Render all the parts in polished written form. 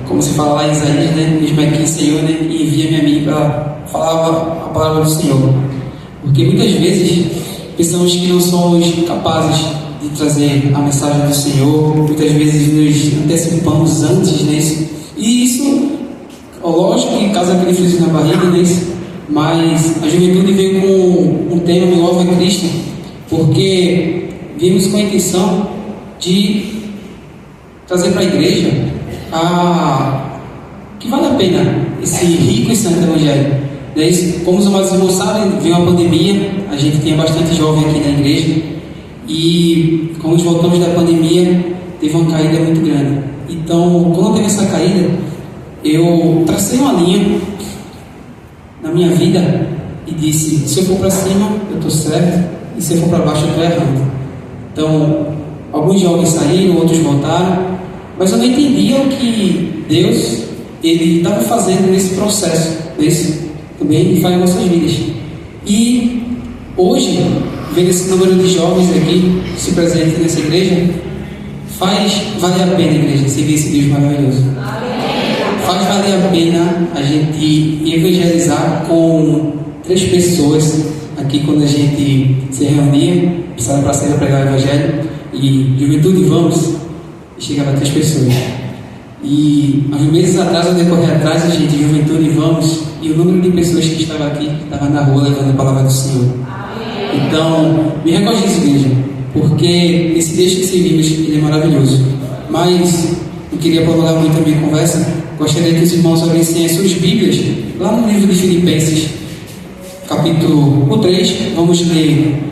Como se fala lá em Isaías, né? Eis-me aqui, Senhor, né? E envia-me a mim para falar a palavra do Senhor. Porque muitas vezes pensamos que não somos capazes de trazer a mensagem do Senhor, muitas vezes nos antecipamos antes, né? E isso, lógico que causa aquele friozinho na barriga, né? Mas a juventude veio com um tema do Novo é Cristo, porque vimos com a intenção de trazer para a igreja que vale a pena esse rico e santo evangelho. Como os amados irmãos sabem, veio a pandemia, a gente tinha bastante jovem aqui na igreja, e como nós voltamos da pandemia, teve uma caída muito grande. Então, quando teve essa caída, eu tracei uma linha na minha vida e disse: se eu for para cima, eu estou certo, e se eu for para baixo, eu estou errando. Então, alguns jovens saíram, outros voltaram, mas eu não entendia o que Deus ele estava fazendo nesse processo, também faz em nossas vidas. E hoje, vendo esse número de jovens aqui se presentes nessa igreja, vale a pena, igreja, seguir esse Deus maravilhoso. Faz valer a pena a gente evangelizar com 3 pessoas aqui quando a gente se reunia, precisava para sair pregar o evangelho, e juventude vamos, e chegava 3 pessoas. E há meses atrás eu decorri atrás, a gente, juventude vamos, e o número de pessoas que estava aqui, estava na rua levando a palavra do Senhor. Então, me regozije, igreja, porque esse texto que seguimos, ele é maravilhoso. Mas não queria prolongar muito a minha conversa. Gostaria que os irmãos abrissem as suas Bíblias lá no livro de Filipenses, capítulo 3. Vamos ler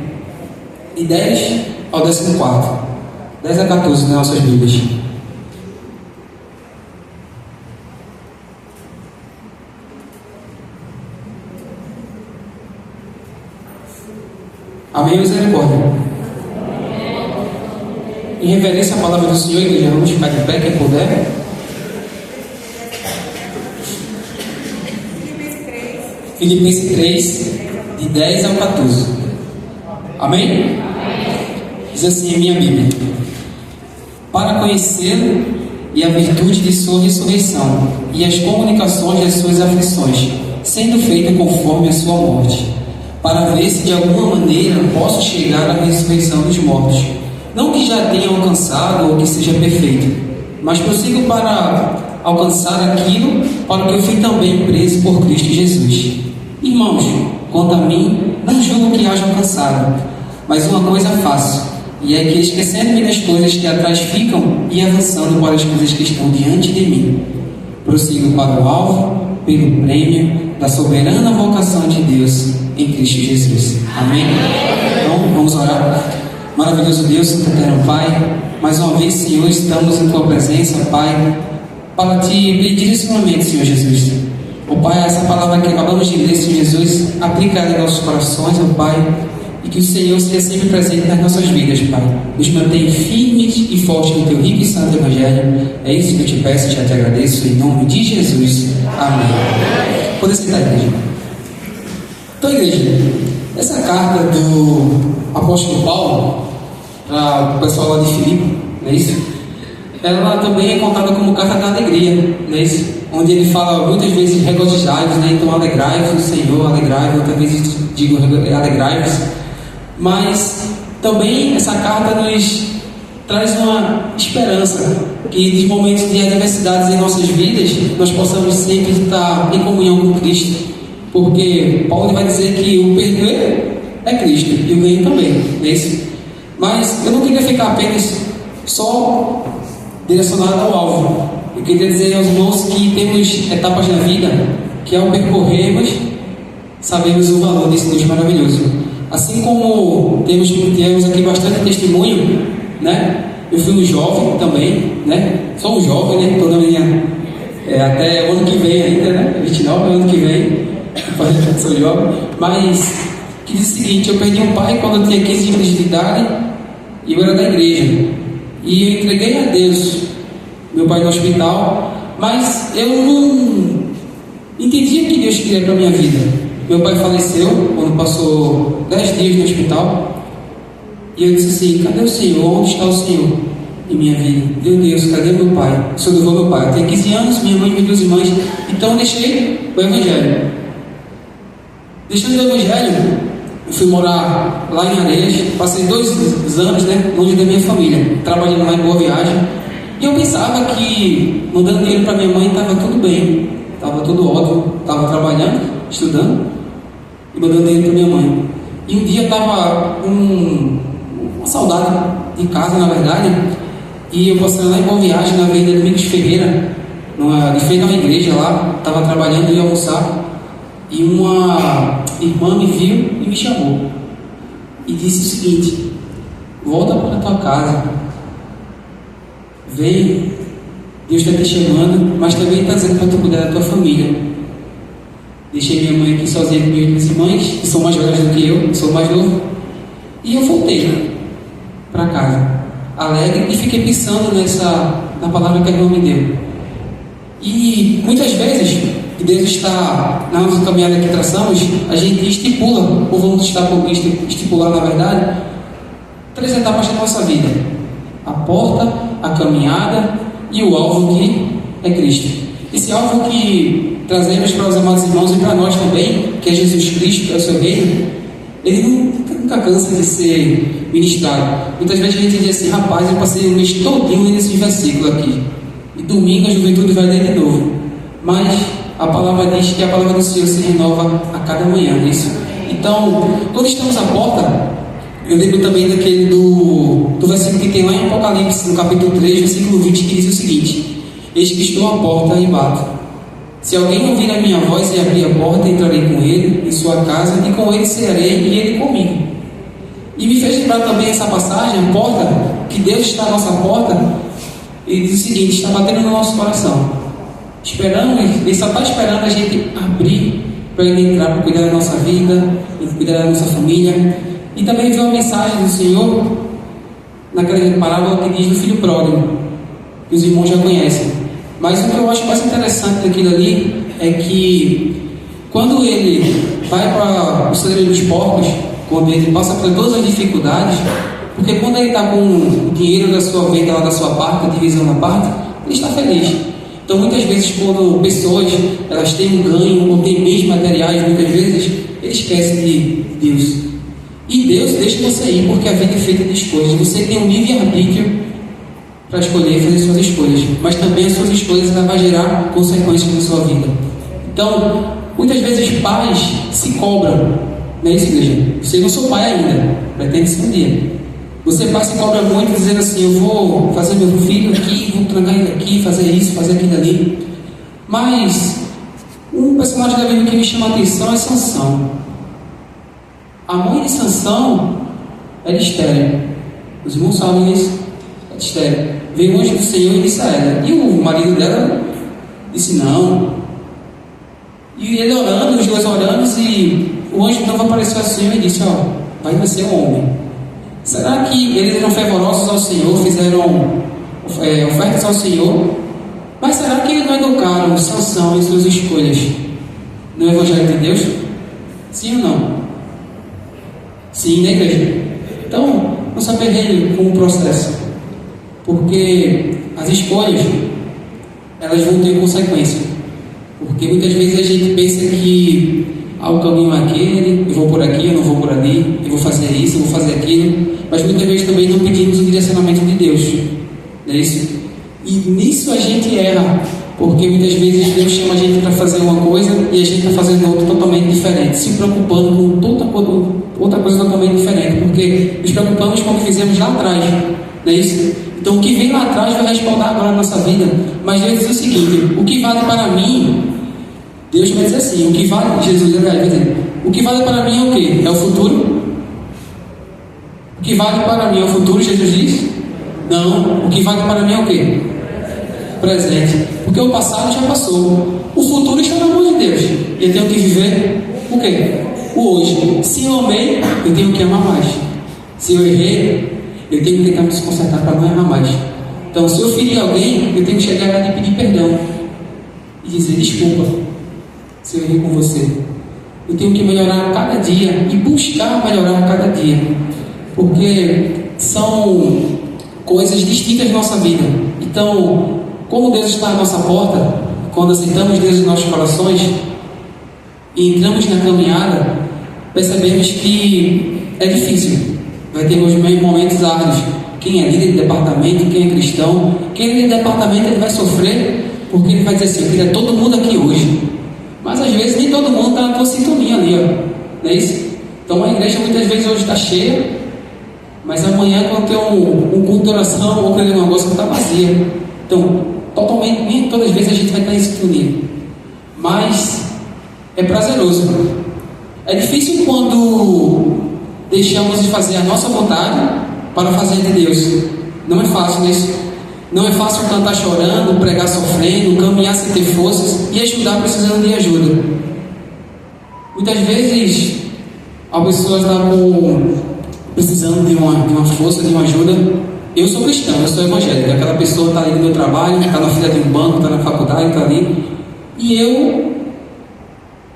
de 10 ao 14. 10 a 14 nas nossas Bíblias. Amém, misericórdia. Em reverência à palavra do Senhor, igreja, vamos ficar de pé, quem puder. Filipenses 3, de 10 ao 14. Amém? Diz assim a minha Bíblia: para conhecê-lo e a virtude de sua ressurreição e as comunicações das suas aflições, sendo feita conforme a sua morte, para ver se de alguma maneira posso chegar à ressurreição dos mortos. Não que já tenha alcançado ou que seja perfeito, mas prossigo para alcançar aquilo para que eu fui também preso por Cristo Jesus. Irmãos, quanto a mim, não julgo que haja alcançado, mas uma coisa faço, e é que, esquecendo-me das coisas que atrás ficam e avançando para as coisas que estão diante de mim, prossigo para o alvo, pelo prêmio da soberana vocação de Deus em Cristo Jesus. Amém? Então, vamos orar. Maravilhoso Deus, Santo Eterno Pai, mais uma vez, Senhor, estamos em Tua presença, Pai, para Te pedir direcionamento, Senhor Jesus. Ó Pai, essa palavra que acabamos de ler, Senhor Jesus, aplica ela em nossos corações, ó Pai, e que o Senhor seja sempre presente nas nossas vidas, Pai. Nos mantém firmes e fortes no Teu rico e santo Evangelho. É isso que eu Te peço e já Te agradeço, em nome de Jesus. Amém. Pode sentar, igreja. Então, igreja, essa carta do apóstolo Paulo para o pessoal lá de Filipe, não é isso? Ela também é contada como carta da alegria, não é isso? Onde ele fala muitas vezes regozijai-vos, né? Então alegrai-vos no Senhor, alegrai-vos, outras vezes digo alegrai-vos. Mas também essa carta nos traz uma esperança, que nos momentos de adversidades em nossas vidas, nós possamos sempre estar em comunhão com Cristo, porque Paulo vai dizer que o perder é Cristo e o ganho também, não é isso? Mas eu não queria ficar apenas só direcionado ao alvo. Eu queria dizer aos irmãos que temos etapas na vida que, ao percorrermos, sabemos o valor desse Deus maravilhoso. Assim como temos aqui bastante testemunho, né? Eu fui um jovem também, né? Sou um jovem, né? Toda minha, até o ano que vem ainda, né? 29, ano que vem, sou jovem. Mas que diz o seguinte: eu perdi um pai quando eu tinha 15 anos de idade e eu era da igreja. E eu entreguei a Deus meu pai no hospital, mas eu não entendia o que Deus queria para a minha vida. Meu pai faleceu quando passou 10 dias no hospital, e eu disse assim: cadê o Senhor? Onde está o Senhor? em minha vida. Meu Deus, cadê meu pai? O Senhor levou meu pai. Eu tenho 15 anos, minha mãe e minhas duas irmãs. Então eu deixei o Evangelho. Deixando o Evangelho, eu fui morar lá em Areias. Passei 2 anos, longe da minha família, trabalhando lá em Boa Viagem. E eu pensava que mandando dinheiro para minha mãe estava tudo bem, estava tudo ótimo. Estava trabalhando, estudando e mandando dinheiro para minha mãe. E um dia eu estava com uma saudade de casa, na verdade. E eu passei lá em Boa Viagem, na Avenida Domingos Ferreira, de frente a uma igreja lá, estava trabalhando e ia almoçar. E uma irmã me viu e me chamou. E disse o seguinte: volta para a tua casa. Vem, Deus está te chamando, mas também está dizendo para tu cuidar da tua família. Deixei minha mãe aqui sozinha com minhas duas irmãs, que são mais velhas do que eu, sou mais novo. E eu voltei para casa, alegre, e fiquei pensando na palavra que a irmã me deu. E muitas vezes, que Deus está, na nossa caminhada que traçamos, a gente estipula, ou vamos estipular na verdade, 3 etapas da nossa vida: a porta, a caminhada e o alvo, que é Cristo. Esse alvo que trazemos para os amados irmãos e para nós também, que é Jesus Cristo, que é o seu reino, ele nunca cansa de ser ministrado. Muitas vezes a gente diz assim: rapaz, eu passei um mês todinho nesse versículo aqui, e domingo a juventude vai ler de novo. Mas a palavra diz que a palavra do Senhor se renova a cada manhã, não é isso? Então, quando estamos à porta, eu lembro também daquele do versículo que tem lá em Apocalipse, no capítulo 3, versículo 20, que diz o seguinte: eis que estou à porta e bato. Se alguém ouvir a minha voz e abrir a porta, entrarei com ele em sua casa, e com ele cearei e ele comigo. E me fez lembrar também essa passagem, a porta, que Deus está à nossa porta. Ele diz o seguinte: está batendo no nosso coração, esperando, ele só está esperando a gente abrir para ele entrar, para cuidar da nossa vida, cuidar da nossa família. E também viu a mensagem do Senhor naquela parábola que diz do filho pródigo, que os irmãos já conhecem. Mas o que eu acho mais interessante daquilo ali é que quando ele vai para o celeiro dos porcos, quando ele passa por todas as dificuldades, porque quando ele está com o dinheiro da sua venda, lá da sua parte, a divisão da parte, ele está feliz. Então muitas vezes quando pessoas elas têm um ganho ou têm bens materiais, muitas vezes eles esquecem de Deus. E Deus deixa você ir, porque a vida é feita de escolhas. Você tem um livre-arbítrio para escolher e fazer suas escolhas, mas também as suas escolhas vão gerar consequências na sua vida. Então, muitas vezes pais se cobram, não é isso, igreja? Você não sou pai ainda, pretende ser um dia. Você pai se cobra muito dizendo assim: eu vou fazer meu filho aqui, vou trancar ele aqui, fazer isso, fazer aquilo ali. Mas um personagem da Bíblia que me chama a atenção é Sansão. A mãe de Sansão era estéril. Os irmãos sabem isso. Era estéril. Veio o anjo do Senhor e disse a ela. E o marido dela disse não. E ele orando, os dois orando, e o anjo de novo apareceu ao Senhor e disse: vai nascer um homem. Será que eles eram fervorosos ao Senhor, fizeram ofertas ao Senhor? Mas será que eles não educaram Sansão em suas escolhas no Evangelho de Deus? Sim ou não? Sim, né, igreja? Então, não se aperreie com o processo, porque as escolhas elas vão ter consequência. Porque muitas vezes a gente pensa que o caminho é aquele, eu vou por aqui, eu não vou por ali, eu vou fazer isso, eu vou fazer aquilo, mas muitas vezes também não pedimos o direcionamento de Deus, não é isso? E nisso a gente erra, porque muitas vezes Deus chama a gente para fazer uma coisa e a gente está fazendo outra totalmente diferente, se preocupando com outra coisa totalmente diferente, porque nos preocupamos com o que fizemos lá atrás, não é isso? Então o que vem lá atrás vai respaldar agora a nossa vida. Mas Deus diz o seguinte: o que vale para mim, Deus vai dizer assim, o que vale, Jesus vai dizer, o que vale para mim é o quê? É o futuro? O que vale para mim é o futuro, Jesus diz? Não, o que vale para mim é o quê? Presente. Porque o passado já passou. O futuro está na mão de Deus. Eu tenho que viver o quê? O hoje. Se eu amei, eu tenho que amar mais. Se eu errei, eu tenho que tentar me consertar para não errar mais. Então, se eu ferir alguém, eu tenho que chegar lá e pedir perdão e dizer desculpa se eu errei com você. Eu tenho que melhorar a cada dia e buscar melhorar a cada dia, porque são coisas distintas na nossa vida. Então, como Deus está à nossa porta, quando aceitamos Deus em nossos corações e entramos na caminhada, percebemos que é difícil. Vai ter momentos árduos. Quem é líder de departamento, quem é cristão, quem é líder de departamento, ele vai sofrer, porque ele vai dizer assim: eu queria todo mundo aqui hoje. Mas às vezes nem todo mundo está na tua sintonia ali, ó. Não é isso? Então a igreja muitas vezes hoje está cheia, mas amanhã quando tem um culto de oração ou quando uma coisa está vazia. Então, totalmente, nem todas as vezes a gente vai estar em sintonia. Mas é prazeroso. É difícil quando deixamos de fazer a nossa vontade para fazer de Deus. Não é fácil isso. Não é fácil cantar chorando, pregar sofrendo, caminhar sem ter forças e ajudar precisando de ajuda. Muitas vezes a pessoa está precisando de uma força, de uma ajuda. Eu sou cristão, eu sou evangélico. Aquela pessoa está ali no meu trabalho, está na fila de um banco, está na faculdade, está ali. E eu,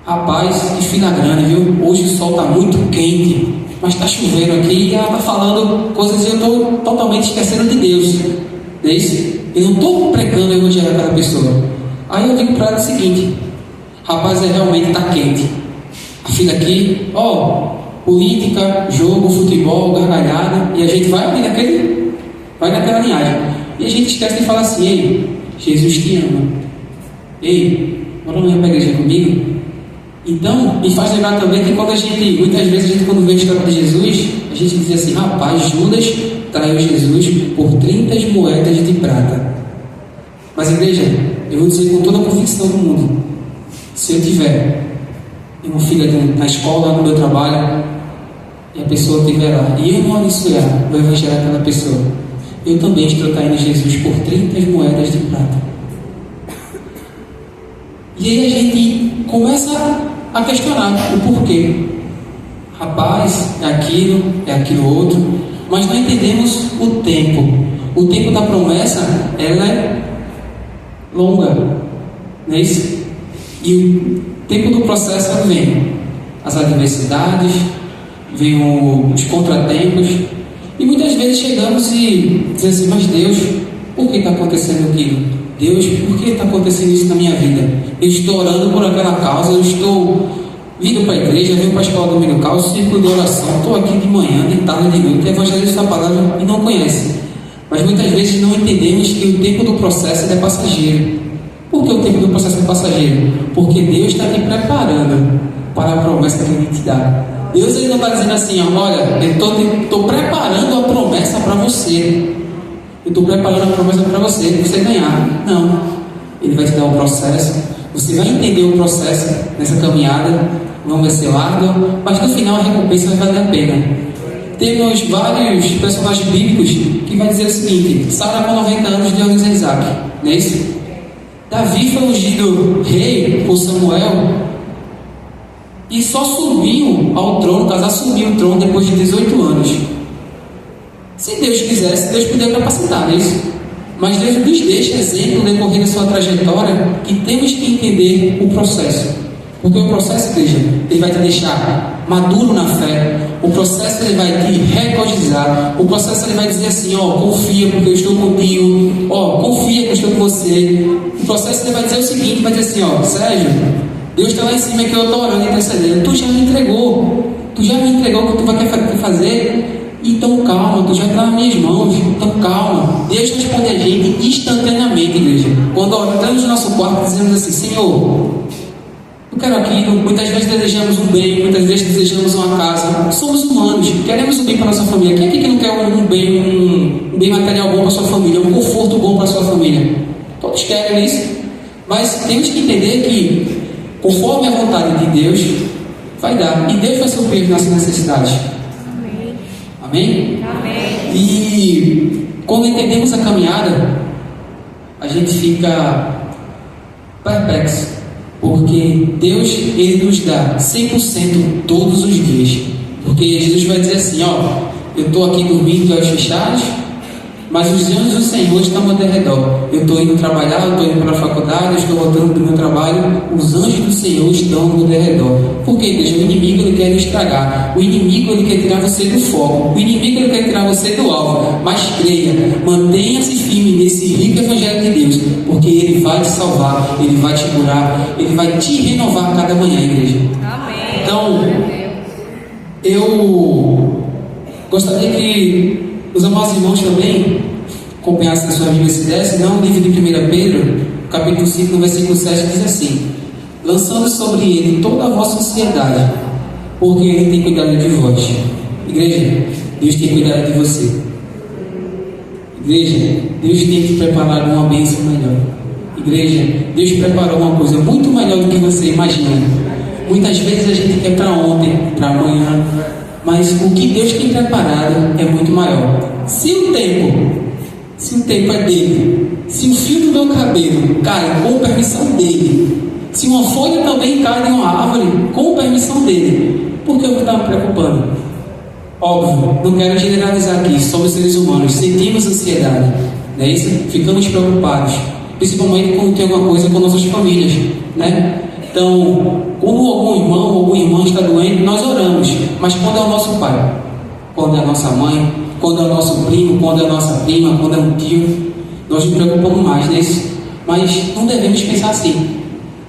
rapaz, que fila grande, viu? Hoje o sol está muito quente, mas está chovendo aqui e ela está falando coisas e eu estou totalmente esquecendo de Deus. Não é isso? Eu não estou pregando o evangelho àquela pessoa. Aí eu digo para ela o seguinte: rapaz, realmente está quente. A fila aqui, política, jogo, futebol, gargalhada, e a gente vai naquela linhagem. E a gente esquece de falar assim: ei, Jesus te ama. Ei, bora amanhã para a igreja comigo? Então, me faz lembrar também que muitas vezes quando vê a história de Jesus, a gente diz assim: rapaz, Judas traiu Jesus por 30 moedas de prata. Mas igreja, eu vou dizer com toda a convicção do mundo: se eu tiver uma filha na escola, no meu trabalho, e a pessoa estiver lá, e eu não anunciar o evangelho àquela pessoa, eu também estou traindo Jesus por 30 moedas de prata. E aí a gente começa a questionar o porquê. Rapaz, é aquilo outro, mas não entendemos o tempo. O tempo da promessa, ela é longa, não é isso? E o tempo do processo vem as adversidades, vem os contratempos, e muitas vezes chegamos e dizemos assim: mas Deus, por que está acontecendo aquilo? Deus, por que está acontecendo isso na minha vida? Eu estou orando por aquela causa, eu estou vindo para a igreja, venho para a escola dominical, círculo de oração, estou aqui de manhã, de tarde, de noite, evangelizo a palavra e não conhece. Mas muitas vezes não entendemos que o tempo do processo é passageiro. Por que o tempo do processo é passageiro? Porque Deus está te preparando para a promessa que Ele te dá. Deus ele não está dizendo assim: olha, eu estou preparando a promessa para você. Eu estou preparando a promessa para você ganhar. Não. Ele vai te dar o processo. Você vai entender o processo nessa caminhada. Não vai ser árdua, mas no final a recompensa vai valer a pena. Temos vários personagens bíblicos que vai dizer o seguinte: Sara com 90 anos deu a luz a Isaac. Não é isso? Davi foi ungido rei por Samuel e só subiu ao trono, assumiu o trono depois de 18 anos. Se Deus quisesse, Deus poderia capacitar, não é isso? Mas Deus nos deixa exemplo no decorrer da sua trajetória que temos que entender o processo. Porque o processo, igreja, ele vai te deixar maduro na fé. O processo ele vai te regozijizar. O processo ele vai dizer assim: confia porque eu estou contigo. Confia que eu estou com você. O processo ele vai dizer o seguinte: vai dizer assim: Sérgio, Deus está lá em cima que eu estou orando e intercedendo. Tu já me entregou. Tu já me entregou o que tu vai querer fazer. Então calma, tu já está nas minhas mãos. Então calma. Deus responde a gente instantaneamente, igreja. Quando entramos no nosso quarto, dizemos assim: Senhor, eu quero aquilo. Muitas vezes desejamos um bem, muitas vezes desejamos uma casa. Somos humanos, queremos um bem para a nossa família. Quem aqui que não quer um bem material bom para a sua família, um conforto bom para a sua família? Todos querem isso. Mas temos que entender que, conforme a vontade de Deus, vai dar. E Deus vai suprir as nossas necessidades. Amém? Amém? E quando entendemos a caminhada, a gente fica perplexo, porque Deus ele nos dá 100% todos os dias. Porque Jesus vai dizer assim: eu estou aqui dormindo de olhos fechados, mas os anjos do Senhor estão ao meu derredor. Eu estou indo trabalhar, eu estou indo para a faculdade, eu estou voltando do meu trabalho, os anjos do Senhor estão ao meu derredor. Por quê, igreja? O inimigo ele quer estragar, o inimigo ele quer tirar você do foco, o inimigo ele quer tirar você do alvo. Mas creia, mantenha-se firme nesse rico evangelho de Deus, porque ele vai te salvar, ele vai te curar, ele vai te renovar a cada manhã, igreja. Amém. Então, eu gostaria que os amados irmãos também acompanhassem a sua Bíblia se desse, não o livro de 1 Pedro, capítulo 5, no versículo 7, diz assim: lançando sobre ele toda a vossa ansiedade, porque ele tem cuidado de vós. Igreja, Deus tem cuidado de você. Igreja, Deus tem te preparado uma bênção melhor. Igreja, Deus preparou uma coisa muito melhor do que você imagina. Muitas vezes a gente quer para ontem, para amanhã, mas o que Deus tem preparado é muito maior. Se o tempo é dele, se o fio do meu cabelo cai com permissão dele, se uma folha também cai de uma árvore com permissão dele, por que eu vou estar me preocupando? Óbvio, não quero generalizar aqui, somos seres humanos, sentimos ansiedade, não é isso? Ficamos preocupados, principalmente quando tem alguma coisa com nossas famílias, né? Então, quando algum irmão ou alguma irmã está doente, nós oramos, mas quando é o nosso pai, quando é a nossa mãe, quando é o nosso primo, quando é a nossa prima, quando é um tio, nós nos preocupamos mais, né? Mas não devemos pensar assim,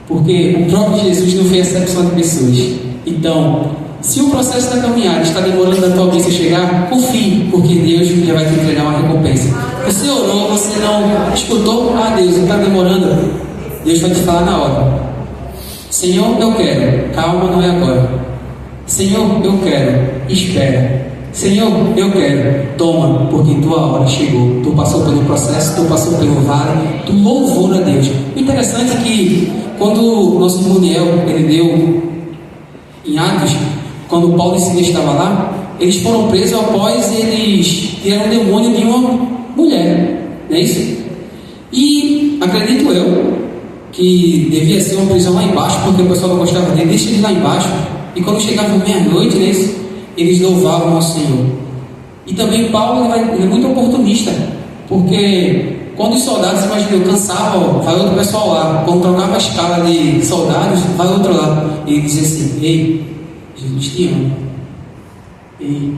porque o próprio Jesus não fez acepção de pessoas. Então, se o processo da caminhada está demorando da tua bênção chegar, confie, porque Deus já vai te entregar uma recompensa. Você orou, você não escutou, Deus, está demorando, Deus vai te falar na hora: Senhor, eu quero, calma, não é agora. Senhor, eu quero, espera. Senhor, eu quero, toma, porque tua hora chegou. Tu passou pelo processo, tu passou pelo vale, tu louvou a Deus. O interessante é que quando o nosso Muniel, ele deu em Atos, quando Paulo e Silas estavam lá, eles foram presos após eles tiraram o demônio de uma mulher, não é isso? E acredito eu que devia ser uma prisão lá embaixo, porque o pessoal não gostava dele, deixa eles lá embaixo, e quando chegava meia-noite, né, eles louvavam ao Senhor. E também Paulo ele é muito oportunista, porque quando os soldados, imaginam, cansavam, vai outro pessoal lá, quando trocava a escala de soldados, vai outro lá, e ele dizia assim: ei, Jesus te ama. Ei,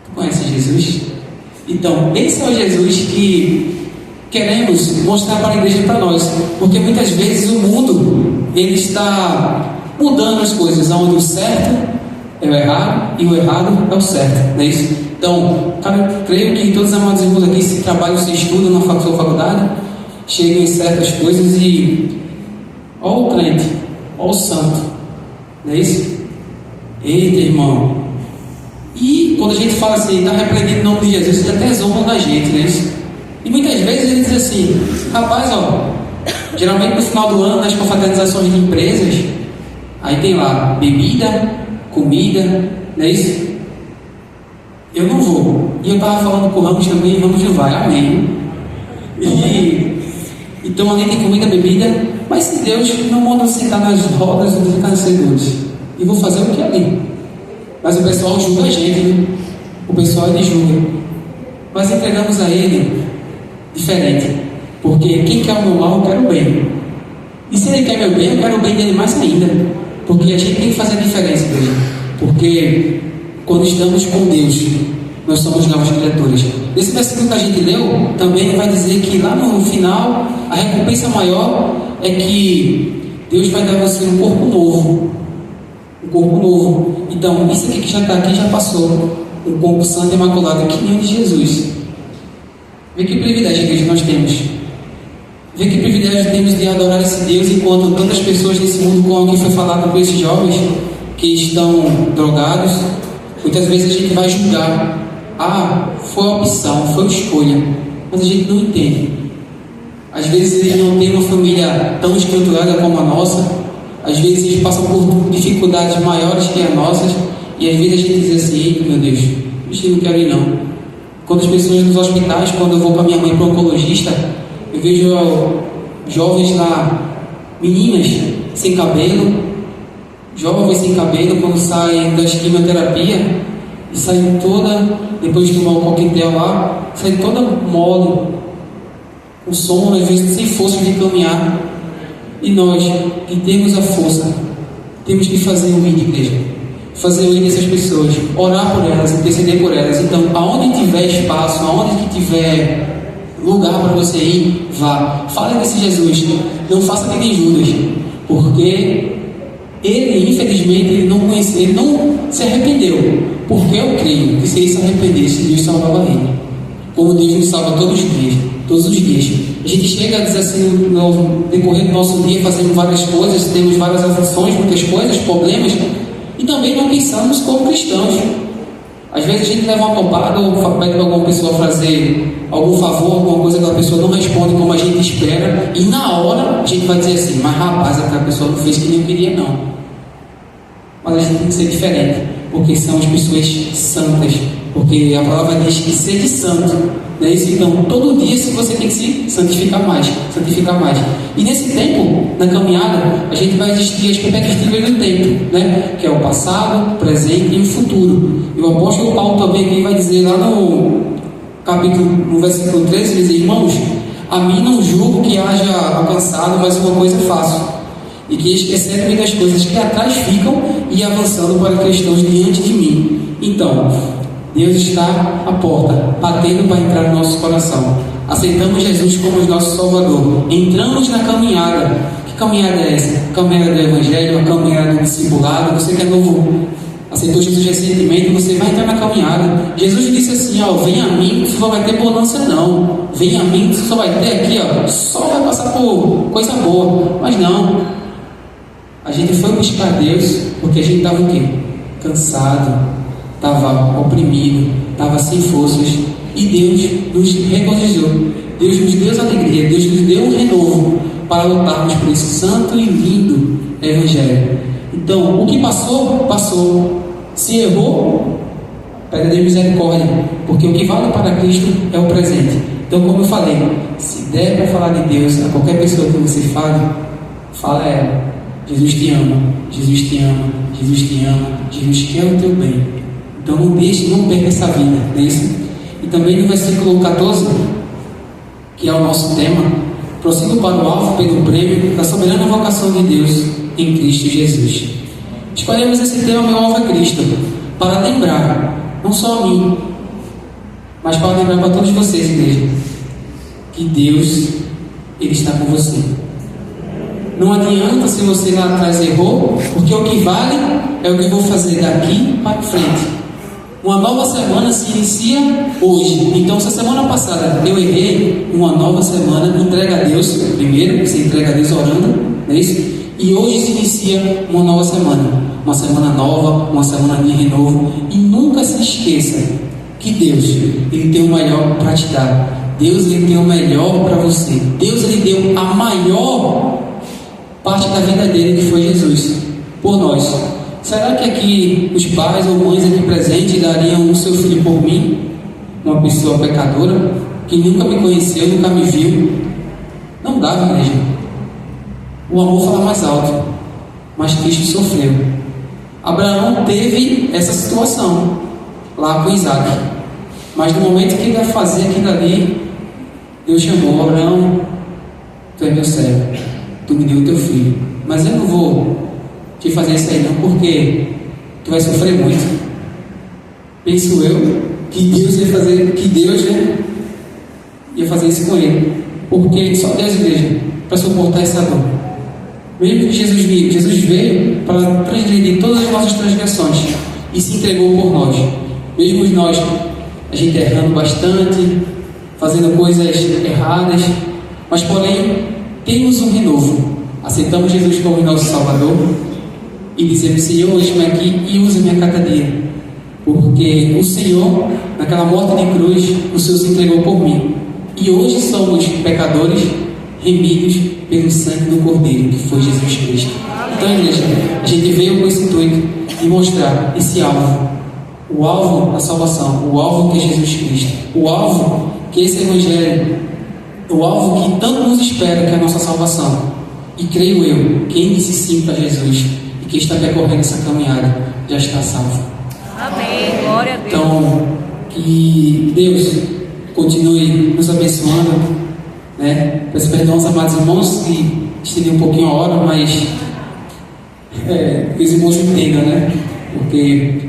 tu conhece Jesus? Então, esse é o Jesus que queremos mostrar para a igreja e para nós, porque muitas vezes o mundo ele está mudando as coisas, onde o certo é o errado e o errado é o certo, não é isso? Então, cara, creio que todos os amados irmãos aqui, se trabalham, se estudam na sua faculdade, chegam em certas coisas e ó o crente, ó o santo, não é isso? Eita, irmão. E quando a gente fala assim, está repreendido em nome de Jesus, eles até zombam da gente, não é isso? E muitas vezes ele diz assim: rapaz, ó, geralmente no final do ano, nas confraternizações de empresas, aí tem lá bebida, comida, não é isso? Eu não vou. E eu estava falando com o Ramos também, Ramos não vai, amém. Então ali tem comida, bebida, mas se Deus não manda sentar nas rodas, eu vou ficar nos sedores. E vou fazer o que é ali. Mas o pessoal julga a gente, né? O pessoal ele julga. Mas entregamos a ele diferente, porque quem quer o meu mal, eu quero o bem, e se ele quer meu bem, eu quero o bem dele mais ainda, porque a gente tem que fazer a diferença dele, porque quando estamos com Deus, nós somos novas criaturas. Esse versículo que a gente leu também vai dizer que lá no final a recompensa maior é que Deus vai dar a você um corpo novo, então isso aqui que já está aqui já passou, um corpo santo e imaculado, que nem o de Jesus. Vê que privilégio, igreja, nós temos. Vê que privilégio temos de adorar esse Deus, enquanto tantas pessoas nesse mundo, como aqui foi falado com esses jovens que estão drogados, muitas vezes a gente vai julgar: foi opção, foi escolha, mas a gente não entende. Às vezes eles não têm uma família tão estruturada como a nossa, às vezes eles passam por dificuldades maiores que as nossas, e às vezes a gente diz assim: eita, meu Deus, eu não quero ir não. Quando as pessoas nos hospitais, quando eu vou com a minha mãe para o oncologista, eu vejo jovens lá, meninas sem cabelo, jovens sem cabelo, quando saem da quimioterapia, e saiu toda, depois de tomar o coquetel lá, saiu toda mole, com sono, às vezes sem força de caminhar. E nós, que temos a força, temos que fazer o ir de igreja, fazer o ir dessas pessoas, orar por elas, interceder por elas. Então, aonde tiver espaço, aonde que tiver lugar para você ir, vá. Fale desse Jesus, não faça que nem Judas, porque ele, infelizmente, ele não se arrependeu, porque eu creio que se ele se arrependesse, Deus salvava ele, como Deus nos salva todos os dias. A gente chega a dizer assim, no decorrer do nosso dia, fazemos várias coisas, temos várias aflições, muitas coisas, problemas, e também não pensamos como cristãos. Às vezes a gente leva uma topada ou pede para alguma pessoa fazer algum favor, alguma coisa que a pessoa não responde como a gente espera, e na hora a gente vai dizer assim, mas rapaz, aquela pessoa não fez o que nem eu queria não. Mas a gente tem que ser diferente, porque são as pessoas santas, porque a palavra diz que sede santo, não é isso? Então, todo dia você tem que se santificar mais. E nesse tempo, na caminhada, a gente vai existir as perspectivas do tempo, né? Que é o passado, o presente e o futuro. E o apóstolo Paulo também aqui vai dizer lá no versículo 13, diz: irmãos, a mim não julgo que haja alcançado, mas uma coisa faço, e que esquecendo-me das coisas que atrás ficam e avançando para que estão diante de mim. Então, Deus está à porta, batendo para entrar no nosso coração. Aceitamos Jesus como nosso Salvador. Entramos na caminhada. Que caminhada é essa? A caminhada do Evangelho, a caminhada do discipulado. Você que é novo, aceitou Jesus recentemente, você vai entrar na caminhada. Jesus disse assim, vem a mim, você só vai ter bonança não. Vem a mim, você só vai ter aqui, só vai passar por coisa boa. Mas não. A gente foi buscar Deus porque a gente estava o quê? Cansado, estava oprimido, estava sem forças, e Deus nos regozijou, Deus nos deu alegria, Deus nos deu um renovo para lutarmos por esse santo e lindo Evangelho. Então, o que passou, passou. Se errou, pede a Deus misericórdia, porque o que vale para Cristo é o presente. Então, como eu falei, se der para falar de Deus a qualquer pessoa que você fale, fala a ela: Jesus te ama, Jesus te ama, Jesus te ama, Jesus quer o teu bem. Então não deixe, não perca essa vida, não é isso? E também no versículo 14, que é o nosso tema, prossigo para o alvo pelo prêmio da soberana vocação de Deus em Cristo Jesus. Escolhemos esse tema, meu alvo é Cristo, para lembrar, não só a mim, mas para lembrar para todos vocês, igreja, que Deus, Ele está com você. Não adianta se você lá atrás errou, porque o que vale é o que eu vou fazer daqui para frente. Uma nova semana se inicia hoje. Então, se a semana passada eu errei, uma nova semana, entrega a Deus primeiro, você entrega a Deus orando, não é isso? E hoje se inicia uma nova semana. Uma semana nova, uma semana de renovo. E nunca se esqueça que Deus, Ele tem o melhor para te dar. Deus, Ele tem o melhor para você. Deus, Ele deu a maior parte da vida dele, que foi Jesus, por nós. Será que aqui os pais ou mães aqui presentes dariam o seu filho por mim? Uma pessoa pecadora, que nunca me conheceu, nunca me viu? Não dava, igreja. O amor fala mais alto, mas Cristo sofreu. Abraão teve essa situação lá com Isaac, mas no momento que ele ia fazer aquilo ali, Deus chamou: Abraão, tu é meu servo, tu me deu o teu filho, mas eu não vou te fazer isso aí não, porque tu vai sofrer muito. Penso eu que Deus ia fazer, ia fazer isso com ele, porque só Deus, igreja, para suportar essa dor. Mesmo que Jesus veio para transgredir todas as nossas transgressões e se entregou por nós. Mesmo nós, a gente errando bastante, fazendo coisas erradas, mas porém temos um renovo. Aceitamos Jesus como nosso Salvador e dizemos: Senhor, eis-me aqui e usa-me a cada dia, porque o Senhor, naquela morte de cruz, o Senhor se entregou por mim, e hoje somos pecadores remidos pelo sangue do Cordeiro, que foi Jesus Cristo. Então, igreja, a gente veio com esse intuito de mostrar esse alvo, o alvo da salvação, o alvo que é Jesus Cristo, o alvo que é esse Evangelho, o alvo que tanto nos espera, que é a nossa salvação. E creio eu, quem disse sim para Jesus e quem está percorrendo essa caminhada já está salvo. Amém. Glória a Deus. Então, que Deus continue nos abençoando, né? Peço perdão aos amados irmãos que estendi um pouquinho a hora, mas que os irmãos entendam, né? Porque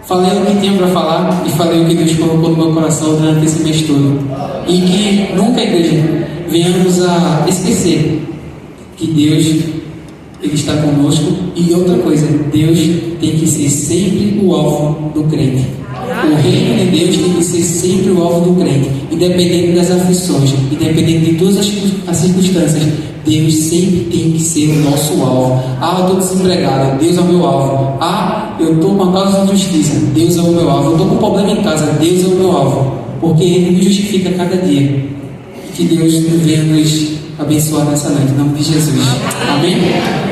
falei o que tinha para falar e falei o que Deus colocou no meu coração durante esse mês todo. E que nunca, igreja, venhamos a esquecer que Deus, Ele está conosco. E outra coisa, Deus tem que ser sempre o alvo do crente. O reino de Deus tem que ser sempre o alvo do crente, independente das aflições, independente de todas as circunstâncias. Deus sempre tem que ser o nosso alvo. Ah, eu estou desempregado, Deus é o meu alvo. Ah, eu estou com a causa de justiça, Deus é o meu alvo. Eu estou com um problema em casa, Deus é o meu alvo, porque Ele me justifica cada dia. E que Deus venha nos abençoar nessa noite, em nome de Jesus. Amém?